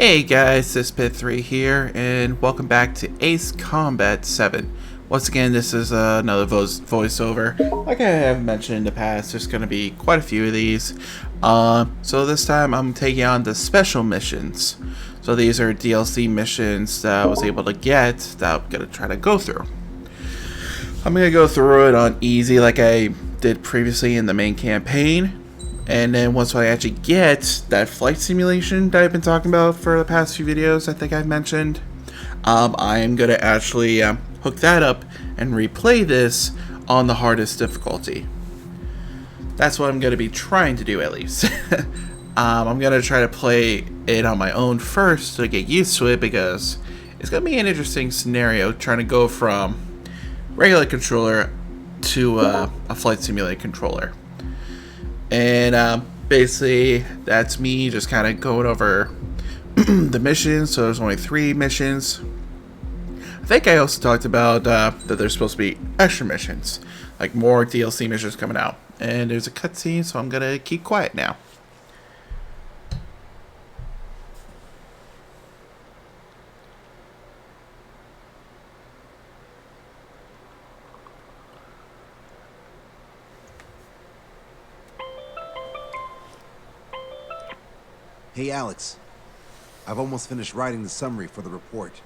Hey guys, this is Pit3 here, and welcome back to Ace Combat 7. Once again, this is another voiceover. Like I have mentioned in the past, there's going to be quite a few of these. So this time I'm taking on the special missions. So these are DLC missions that I was able to get that I'm going to try to go through. I'm going to go through it on easy like I did previously in the main campaign. And then once I actually get that flight simulation that I've been talking about for the past few videos, I think I've mentioned, I am going to actually hook that up and replay this on the hardest difficulty. That's what I'm going to be trying to do, at least. I'm going to try to play it on my own first to get used to it, because it's going to be an interesting scenario trying to go from regular controller to a flight simulator controller. And basically, that's me just kind of going over the missions. So there's only 3 missions. I think I also talked about that there's supposed to be extra missions, like more DLC missions coming out. And there's a cutscene, so I'm gonna keep quiet now. Hey, Alex. I've almost finished writing the summary for the report.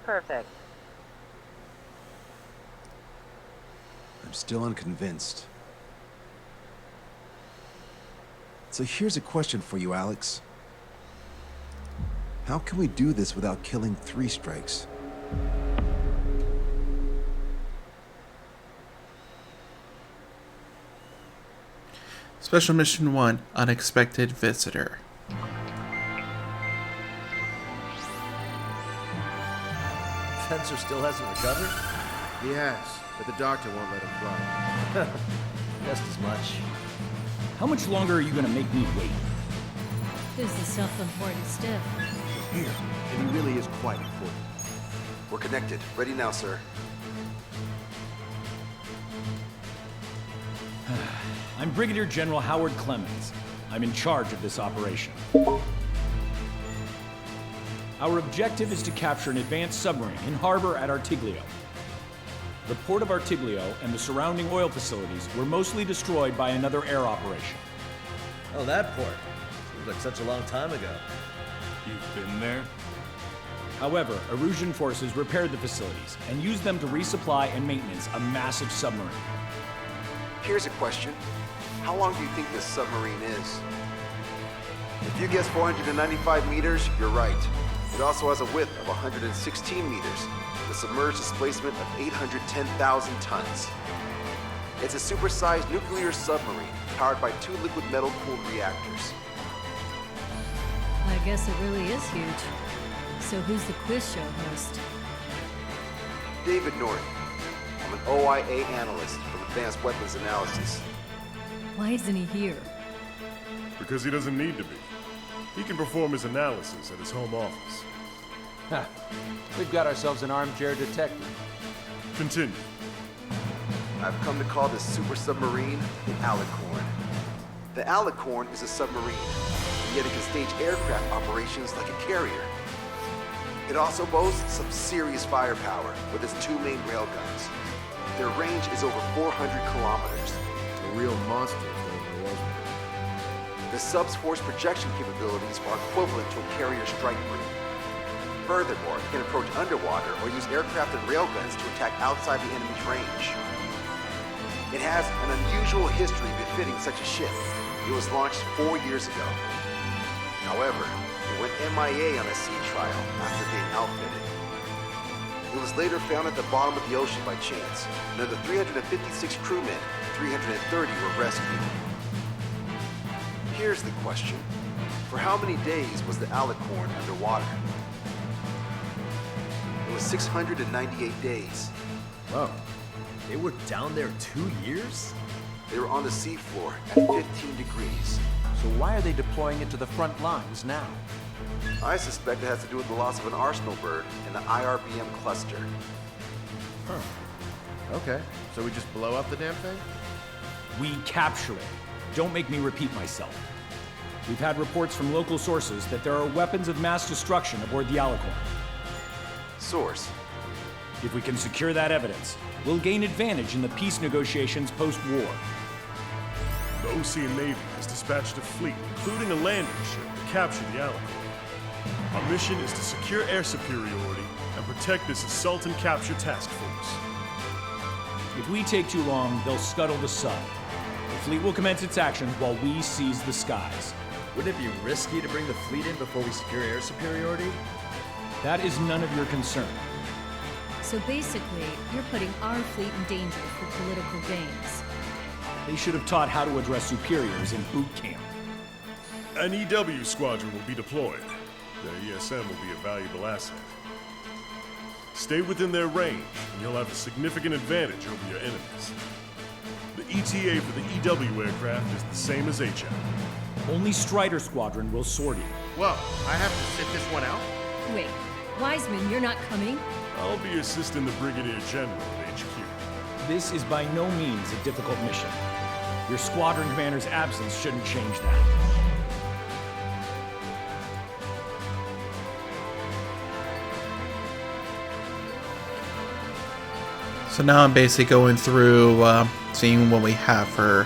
Perfect. I'm still unconvinced. So here's a question for you, Alex. How can we do this without killing 3 strikes? Special Mission 1, Unexpected Visitor. Fencer still hasn't recovered? He has, but the doctor won't let him fly. Just as much. How much longer are you gonna make me wait? Who's the self-important stiff? Here, and he really is quite important. We're connected. Ready now, sir. I'm Brigadier General Howard Clemens. I'm in charge of this operation. Our objective is to capture an advanced submarine in harbor at Artiglio. The port of Artiglio and the surrounding oil facilities were mostly destroyed by another air operation. Oh, that port. Seems like such a long time ago. You've been there? However, Erusian forces repaired the facilities and used them to resupply and maintenance a massive submarine. Here's a question. How long do you think this submarine is? If you guess 495 meters, you're right. It also has a width of 116 meters, with a submerged displacement of 810,000 tons. It's a supersized nuclear submarine powered by 2 liquid metal-cooled reactors. I guess it really is huge. So who's the quiz show host? David Norton. I'm an OIA analyst from Advanced Weapons Analysis. Why isn't he here? Because he doesn't need to be. He can perform his analysis at his home office. Ha! We've got ourselves an armchair detective. Continue. I've come to call this super submarine the Alicorn. The Alicorn is a submarine, and yet it can stage aircraft operations like a carrier. It also boasts some serious firepower with its 2 main railguns. Their range is over 400 kilometers. A real monster if there was one. The sub's force projection capabilities are equivalent to a carrier strike group. Furthermore, it can approach underwater or use aircraft and railguns to attack outside the enemy's range. It has an unusual history befitting such a ship. It was launched 4 years ago. However, it went MIA on a sea trial after being outfitted. It was later found at the bottom of the ocean by chance, and of the 356 crewmen, 330 were rescued. Here's the question. For how many days was the Alicorn underwater? It was 698 days. Whoa. They were down there 2 years? They were on the seafloor at 15 degrees. So why are they deploying it to the front lines now? I suspect it has to do with the loss of an arsenal bird in the IRBM cluster. Huh. Okay, so we just blow up the damn thing? We capture it. Don't make me repeat myself. We've had reports from local sources that there are weapons of mass destruction aboard the Alicorn. Source. If we can secure that evidence, we'll gain advantage in the peace negotiations post-war. The Ocean Navy has dispatched a fleet, including a landing ship, to capture the Alicorn. Our mission is to secure air superiority and protect this assault and capture task force. If we take too long, they'll scuttle the sub. The fleet will commence its actions while we seize the skies. Wouldn't it be risky to bring the fleet in before we secure air superiority? That is none of your concern. So basically, you're putting our fleet in danger for political gains. They should have taught how to address superiors in boot camp. An EW squadron will be deployed. Their ESM will be a valuable asset. Stay within their range, and you'll have a significant advantage over your enemies. The ETA for the EW aircraft is the same as HM. Only Strider Squadron will sortie. Well, I have to sit this one out? Wait, Wiseman, you're not coming? I'll be assisting the Brigadier General at HQ. This is by no means a difficult mission. Your squadron commander's absence shouldn't change that. So now I'm basically going through seeing what we have for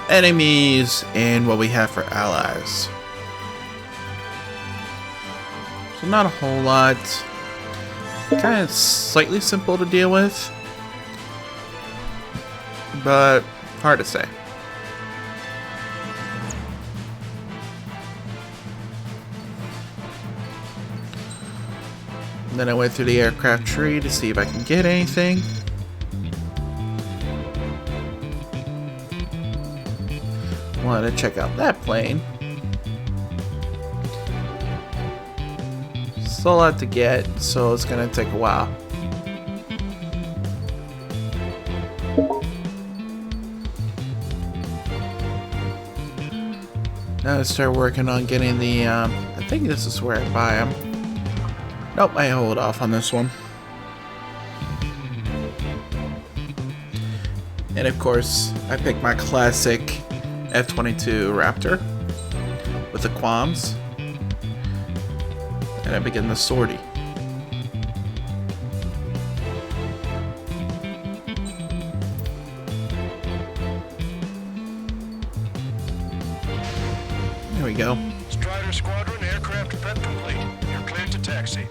enemies and what we have for allies. So not a whole lot. Kind of slightly simple to deal with, but hard to say. And then I went through the aircraft tree to see if I can get anything. Wanted to check out that plane. Still a lot to get, so it's gonna take a while. Now I start working on getting the, I think this is where I buy them. Nope, I hold off on this one. And of course, I picked my classic F-22 Raptor with the qualms. And I begin the sortie. There we go. Strider Squadron, aircraft prep complete. You're cleared to taxi.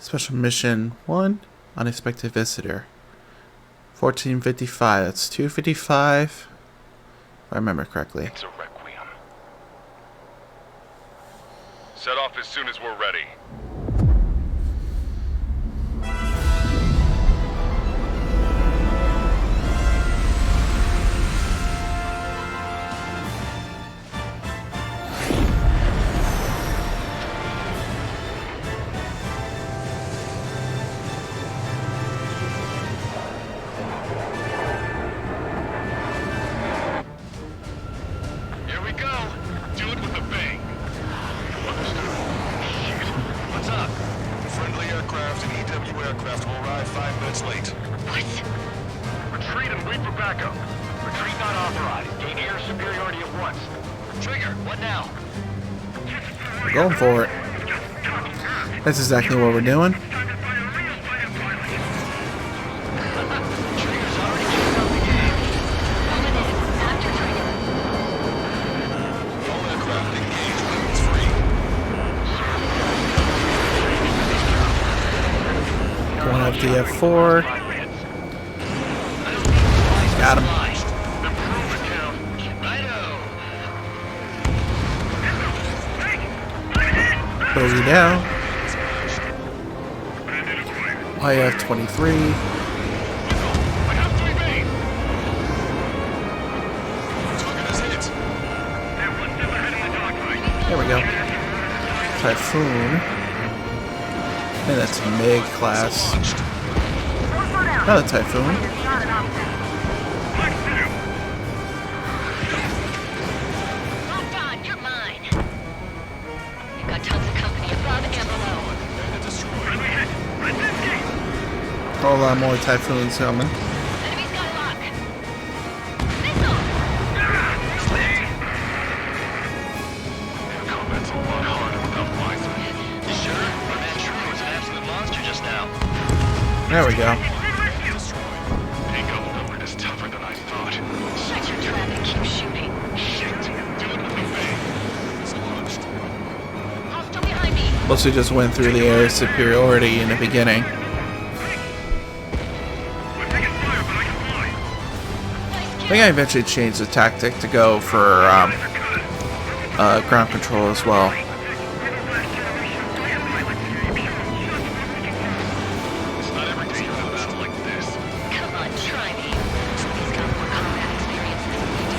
Special mission 1, unexpected visitor. 1455, that's 255, if I remember correctly. It's a requiem. Set off as soon as we're ready. Here we go. Do it with a bang. What's up? Friendly aircraft and EW aircraft will arrive 5 minutes late. What? Retreat and wait for backup. Retreat not authorized. Gain air superiority at once. Trigger, what now? We're going for it. That's exactly what we're doing. Going up the F4. Got him. Bogey down. YF-23. There we go. Typhoon. And that's MiG class. Another Typhoon. Oh God, you're mine. You've got tons of company above and below. A whole lot more Typhoons coming. Enemy's got lock. Missile! Combat's a lot harder without Bison. You sure? My man Shrew was an absolute monster just now. There we go. Hey, Double Numbered is tougher than I thought. Shut your trap and keep shooting. Shit. Do it with the bang. It's launched. Hostile behind me. Plus we just went through the air superiority in the beginning. I think I eventually changed the tactic to go for ground control as well. It's not every day you have a battle like this. Come on, try me. He's got more combat experience than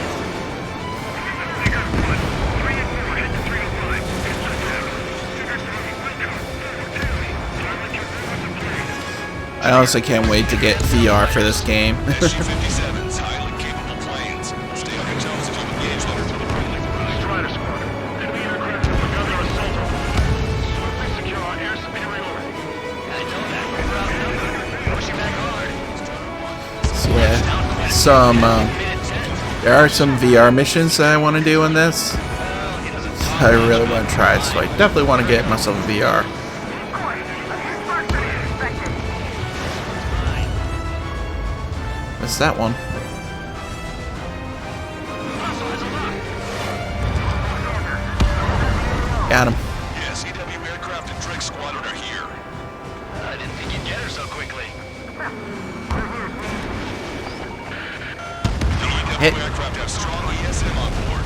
I honestly can't wait to get VR for this game. SU-57's highly capable planes. Stay on your toes if you engage them. Strider Squad. Enemy aircraft have begun their assault on us. Swiftly secure our air superiority. I know that. We're outnumbered. Pushing back hard. So yeah, there are some VR missions that I want to do in this. I really want to try it, so I definitely want to get myself a VR. Missed that one. Got him. Yes, EW aircraft and Drake Squadron are here. I didn't think you'd get her so quickly. The EW Hit. aircraft have strong ESM on board.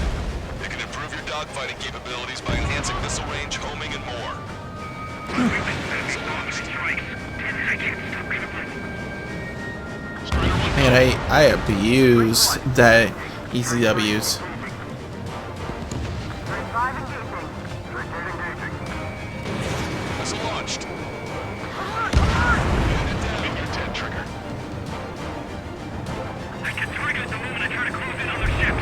They can improve your dogfighting capabilities by enhancing missile range, homing, and more. Man, I abuse that ECWs. Missile launched. You're dead, Trigger. I can target the moment I try to close in on their ship.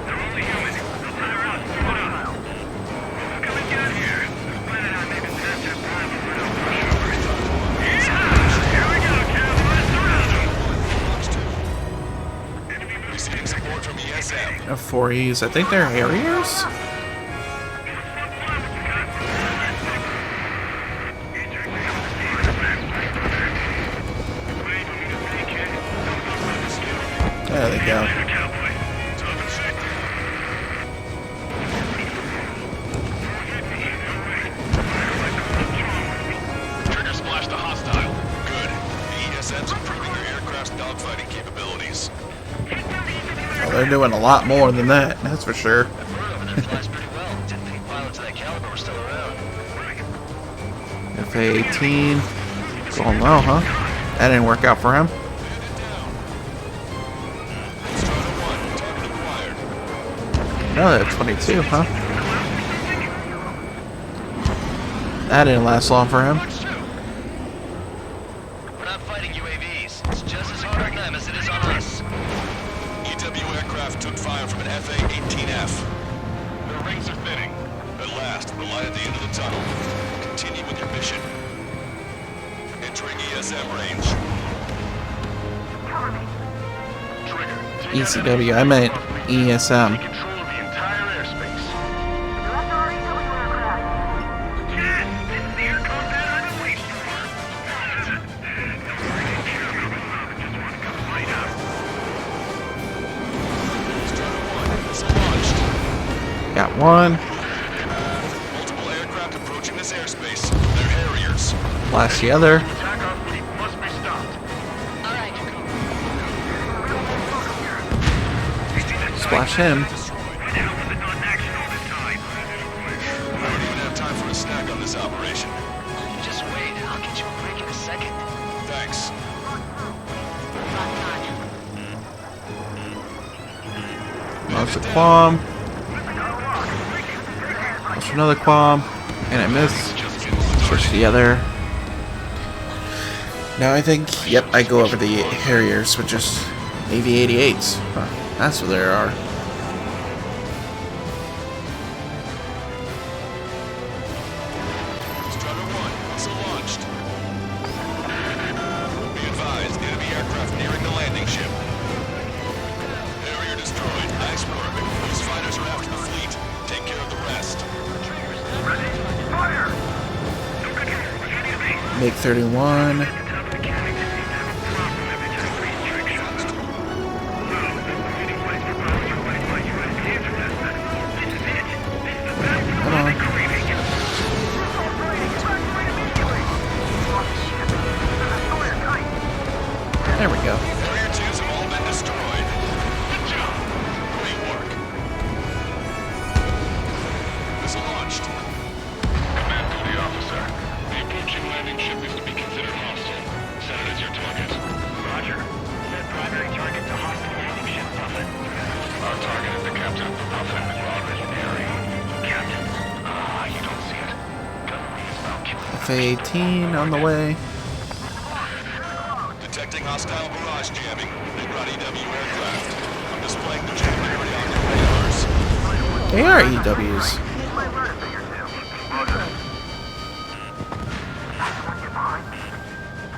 They're only human. They'll tire out. Slow down. Who's coming down here? This planet I made is after time to run over our shores. Here we go, cowboys. Surround them. Receiving support from ESM. F4Es, I think they're Harriers? There they go. Trigger splashed a hostile. Good. The ESM's improving their aircraft's dogfighting capabilities. Oh, they're doing a lot more than that, that's for sure. That flies pretty well. Didn't think pilots of that caliber were still around. FA-18. Going low, huh? That didn't work out for him. Another 22, huh? That didn't last long for him. We're not fighting UAVs. It's just as hard on them as it is on us. EW aircraft took fire from an FA-18F. Their rings are thinning. At last, the light at the end of the tunnel. Continue with your mission. Entering ESM range. Trigger. ECW, I meant ESM. Control of the entire airspace. Yes, this is the air combat I've been waiting for. Got one. Multiple aircraft approaching this airspace. They're Harriers. Flash the other. Attack our fleet must be stopped. All right. Splash him. We don't even have time for a snack on this this operation. Just wait. I'll get you a break in a second. Thanks. Lost a quam. Lost another quam. And I missed. Switch to the other. Now I think, yep, I go over the Harriers, which is Navy 88s. Huh, that's what there are. Strider 1, missile launched. Be advised, enemy aircraft nearing the landing ship. Harrier destroyed. Nice work. Those fighters are after the fleet. Take care of the rest. Make 31. Come on. There we go. Harrier 2s have all been destroyed. Good job. Great work. Missile launched. Command duty officer. The approaching landing ship is to be considered hostile. Set it as your target. Roger. Set primary target to hostile landing ship Puffin. Our target is the captain of the Puffin and we're already nearing. Captain. You don't see it. Gunnery is about killing. F-18 on the way. Detecting hostile barrage jamming. They brought EW aircraft. I'm displaying the jam area on your radars. They are EWs.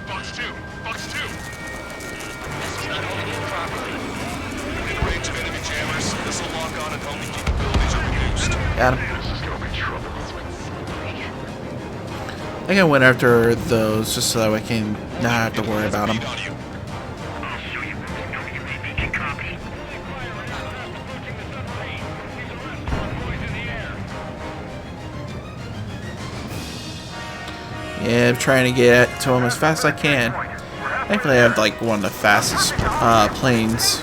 Box 2! Box 2! Not holding in properly. Within range of enemy jammers, missile lock-on and homing capabilities are reduced. Got him. This is gonna be trouble. I think I went after those just so that I can not have to worry about them. Speed on you. I'll show you. No, you can copy. Yeah, I'm trying to get to them as fast as I can. Thankfully, I have like one of the fastest planes.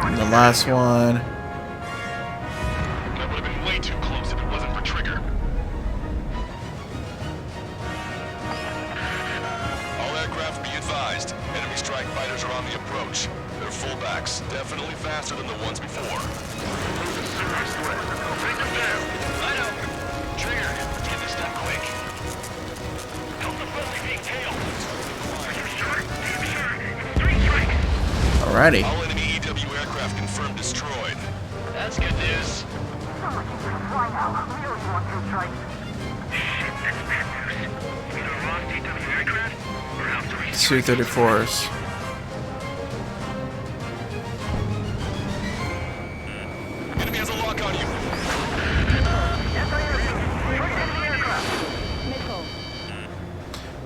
And the last one. That would have been way too close if it wasn't for Trigger. All aircraft be advised. Enemy strike fighters are on the approach. They're fullbacks, definitely faster than the ones before. Take them down. Righto. Trigger, let's get this done quick. Help the friendly being tailed. Are you sure? Damn sure. It's 3 strikes. Alrighty. All enemy EW aircraft confirmed destroyed. That's good news. Su-34s. Enemy has a lock on you.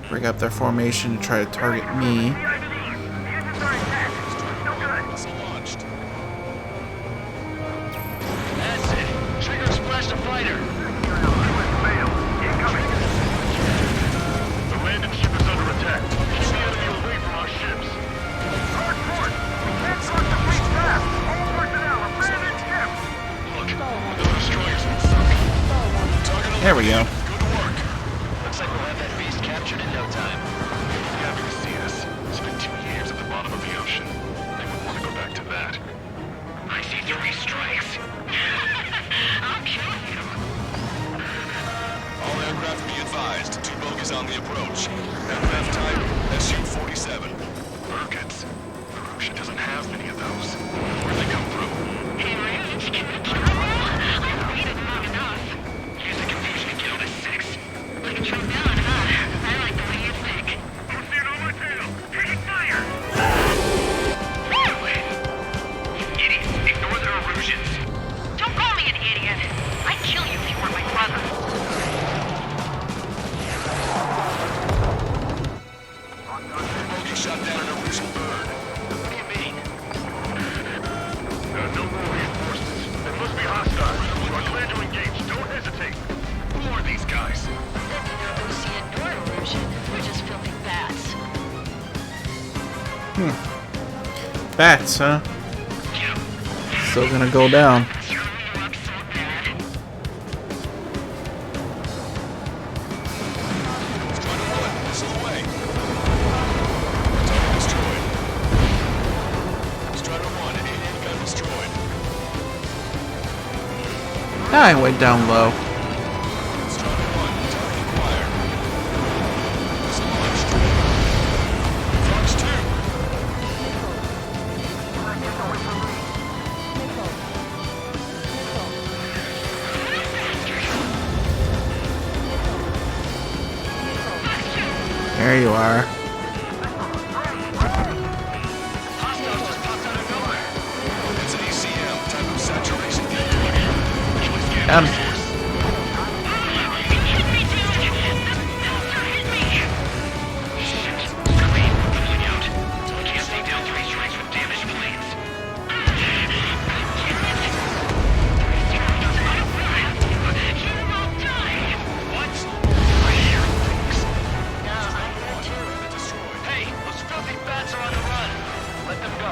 Bring up their formation to try to target me. Missile launched. That's it. Trigger splashed a fighter. The landing ship is under attack. Keep the enemy away from our ships. Look, the destroyer's been sunk. Target There we go. Good work. Looks like we'll have that beast captured in no time. Happy to see this. It's been 2 years at the bottom of the ocean. They would want to go back to that. I see 3 strikes. I'll kill you. All aircraft be advised. 2 bogies on the approach. FF type SU-47. Rockets. The ocean doesn't have many of those. Where'd they come from? I've waited long enough. Use the confusion and kill this 6. Like a trombone, huh? I like the way you think. I'm seeing on my tail. Taking fire. Woo! Idiots. Ignore their illusions. Don't call me an idiot. I'd kill you if you weren't my brother. Bogie shot down an Erusian bird. What do you mean? No more reinforcements. They must be hostile. You are clear to engage. Don't hesitate. Who are these guys? They're neither Ocean nor Erusian. We're just filming bats. Bats, huh? Still gonna go down. Screw you up so bad. I went down low. There you are. Hostiles just popped out of nowhere. It's an ECM type of saturation. Hey, those filthy bats are on the run. Let them go.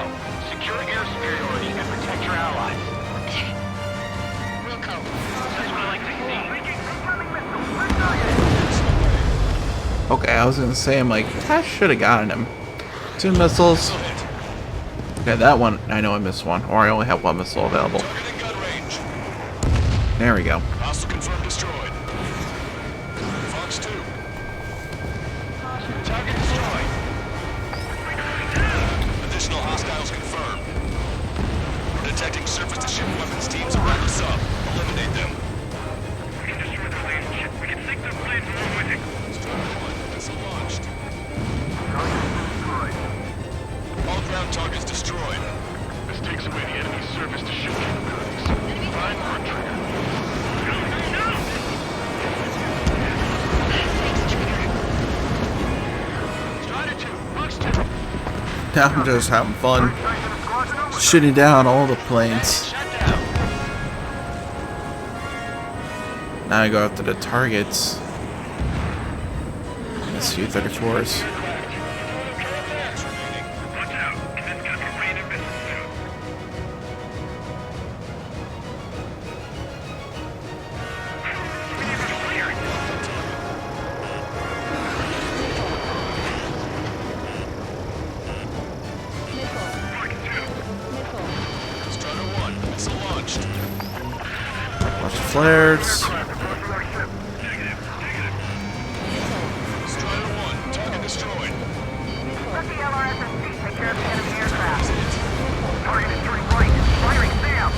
Secure air superiority and protect your allies. Wilco. That's what I like to see. Okay, I was gonna say, I'm like, I should have gotten him. 2 missiles. Okay, that one, I know I missed one. Or I only have 1 missile available. There we go. Hostile confirmed destroyed. Fox 2. Target destroyed. Additional hostiles confirmed. We're detecting surface-to-ship weapons teams around the sub. Eliminate them. We can destroy the land ship. We can sink their planes along with it. Strider 1, missile launched. All ground targets destroyed. This takes away the enemy's surface-to-ship capabilities. Prime for trigger. Strider 2, Fox 2. Now I'm just having fun. Shooting down all the planes. Now I go after the targets. The Su-34s. Watch out. This got a rain of missiles too. Strider 1, missile launched. Watch the flares. Strider 1, target destroyed. Let the LRSSC take care of the enemy aircraft. Target is turning right. Firing Sam.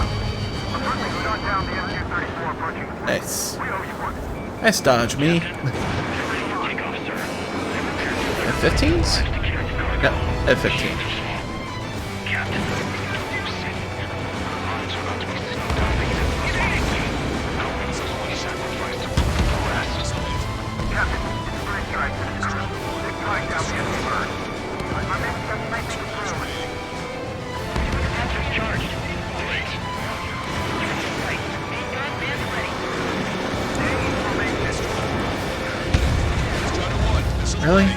Unfortunately, we got down the Su-34 approaching. Nice. We owe you one. Nice dodge, me. Take off, sir. F-15s? No, F-15. Captain. Really?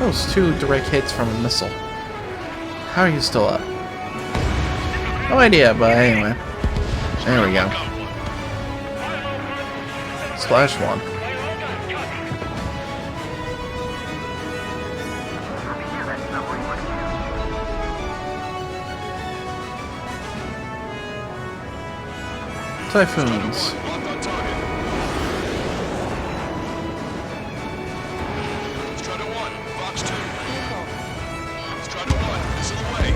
Those 2 direct hits from a missile. How are you still up? No idea, but anyway. There we go. Splash 1. Typhoons. Locked on target. Strider 1, Fox 2. Strider 1, missile away.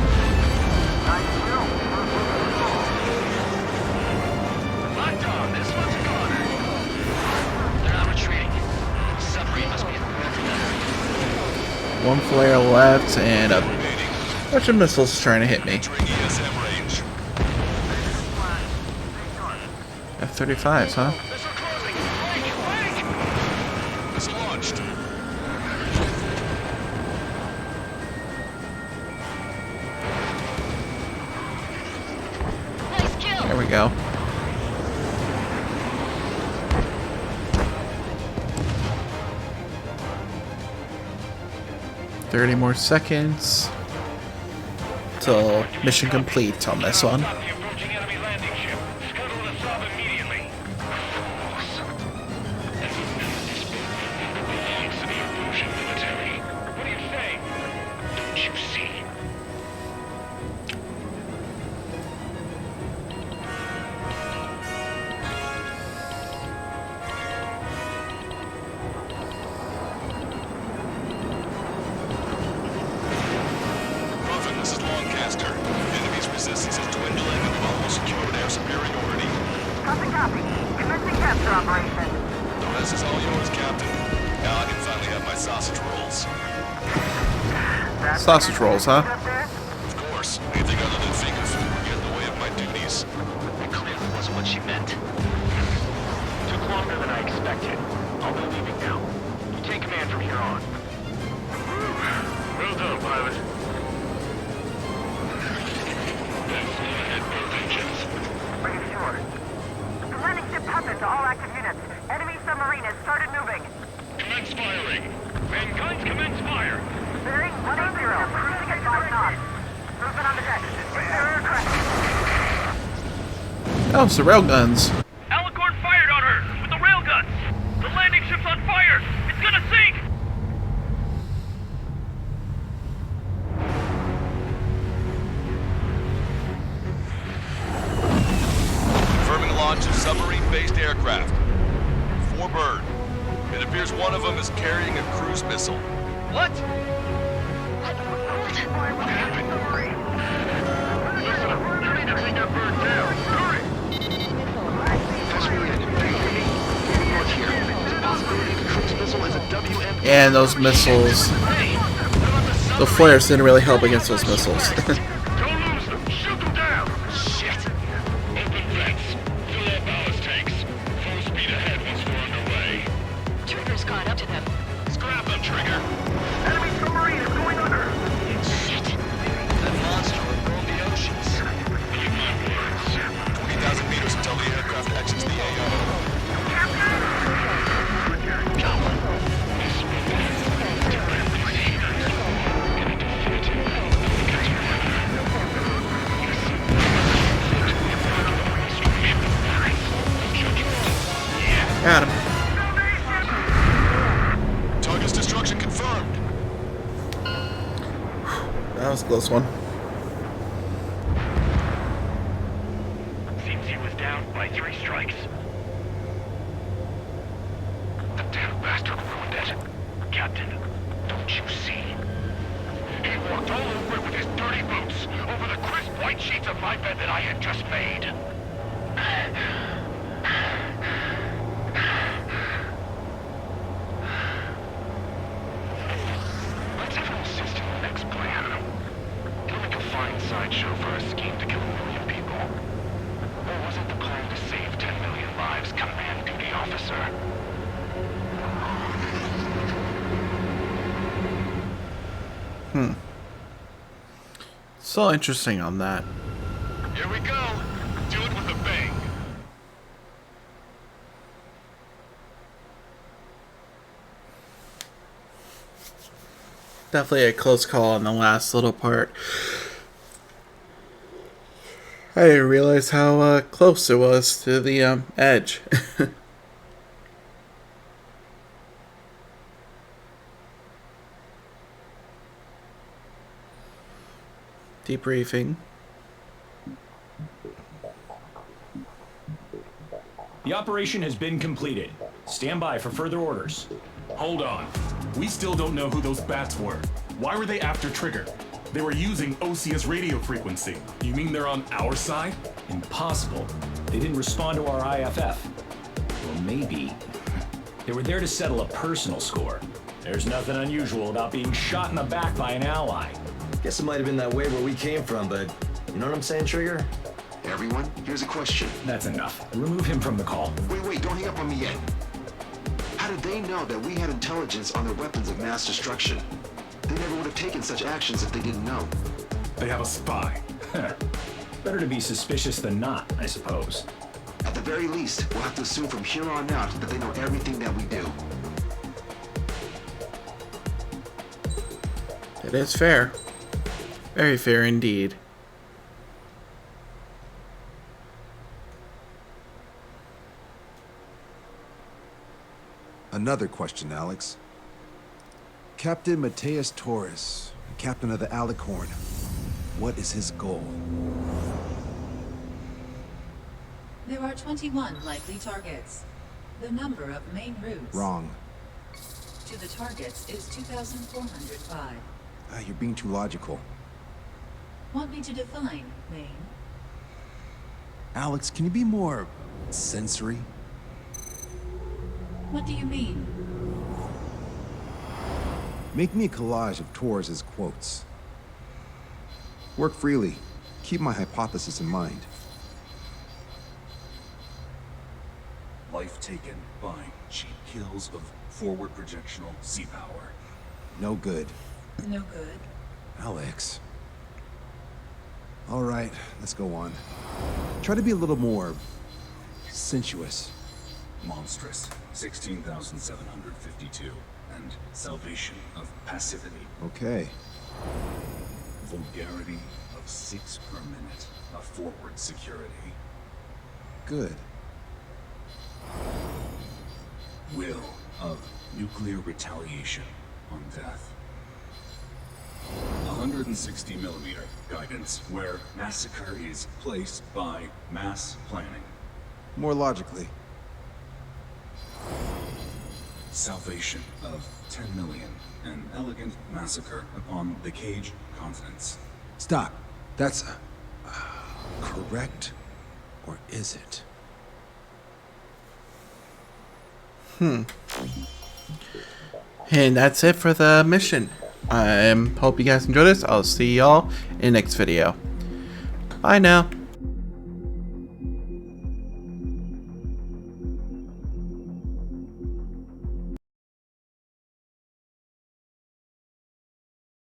Locked on. This one's a goner. They're not retreating. Submarine must be in the 1 flare left and a bunch of missiles trying to hit me. ESM range. F-35s, huh? Missile launched. Nice kill. There we go. $30 more seconds till mission complete on this one. The approaching enemy landing ship. Scuttle the sub immediately. Thanks to the Erusian military. What do you say? Don't you see? copy. Commencing capture operation. The rest is all yours, Captain. Now I can finally have my sausage rolls. Sausage rolls, huh? Of course. Anything other than finger food would get in the way of my duties. It clearly wasn't what she meant. Took longer than I expected. I'll be leaving now. You take command from here on. Well done, pilot. Let's go ahead, both engines. Are you sure? The landing ship husband to all active units. Enemy submarine has started moving. Commence firing. Mankind's commence fire. Bearing 180, cruising at 5 knots. Movement on the deck. Aircraft. Oh, it's the railguns. Alicorn fired on her with the railguns. The landing ship's on fire. It's gonna sink. Confirming launch of submarine-based aircraft. 4 bird. It appears one of them is carrying a cruise missile. What? And those missiles, the flares didn't really help against those missiles. Don't lose them. Shoot them down. Shit. Open vents. Fill up ballast tanks. Full speed ahead once we're underway. Trigger's caught up to them. Scrap them, Trigger. Enemy submarine is going under. Shit. That monster will roam the oceans. Keep my words. 20,000 meters until the aircraft exits the AO. Got him. Target's destruction confirmed. That was a close one. Seems he was down by 3 strikes. The damn bastard ruined it. Captain, don't you see? He walked all over it with his dirty boots, over the crisp white sheets of my bed that I had just made. Let's have an assist in the next plan. He'll make a fine sideshow for a scheme to kill 1 million people. Or was it the plan to save 10 million lives, command duty officer? So interesting on that. Here we go. Do it with a bang. Definitely a close call on the last little part. I didn't realize how close it was to the edge. Debriefing. The operation has been completed. Stand by for further orders. Hold on. We still don't know who those bats were. Why were they after Trigger? They were using OCS radio frequency. You mean they're on our side? Impossible. They didn't respond to our IFF. Or maybe they were there to settle a personal score. There's nothing unusual about being shot in the back by an ally. Guess it might have been that way where we came from, but you know what I'm saying, Trigger? Everyone, here's a question. That's enough. Remove him from the call. Wait, don't hang up on me yet. How did they know that we had intelligence on their weapons of mass destruction? They never would have taken such actions if they didn't know. They have a spy. Better to be suspicious than not, I suppose. At the very least, we'll have to assume from here on out that they know everything that we do. It is fair. Very fair indeed. Another question, Alex. Captain Mateus Torres, captain of the Alicorn. What is his goal? There are 21 likely targets. The number of main routes Wrong. to the targets is 2,405. You're being too logical. Want me to define main? Alex, can you be more Sensory? What do you mean? Make me a collage of Torres's quotes. Work freely. Keep my hypothesis in mind. Life taken by cheap kills of forward projectional sea power. No good. No good. Alex. All right, let's go on. Try to be a little more sensuous. Monstrous, 16,752. And salvation of passivity. Okay. Vulgarity of 6 per minute of forward security. Good. Will of nuclear retaliation on death. 160 millimeter guidance where massacre is placed by mass planning. More logically. Salvation of 10 million. An elegant massacre upon the Cage continents. Stop. That's correct, or is it? And that's it for the mission. I hope you guys enjoyed this. I'll see y'all in the next video. Bye now.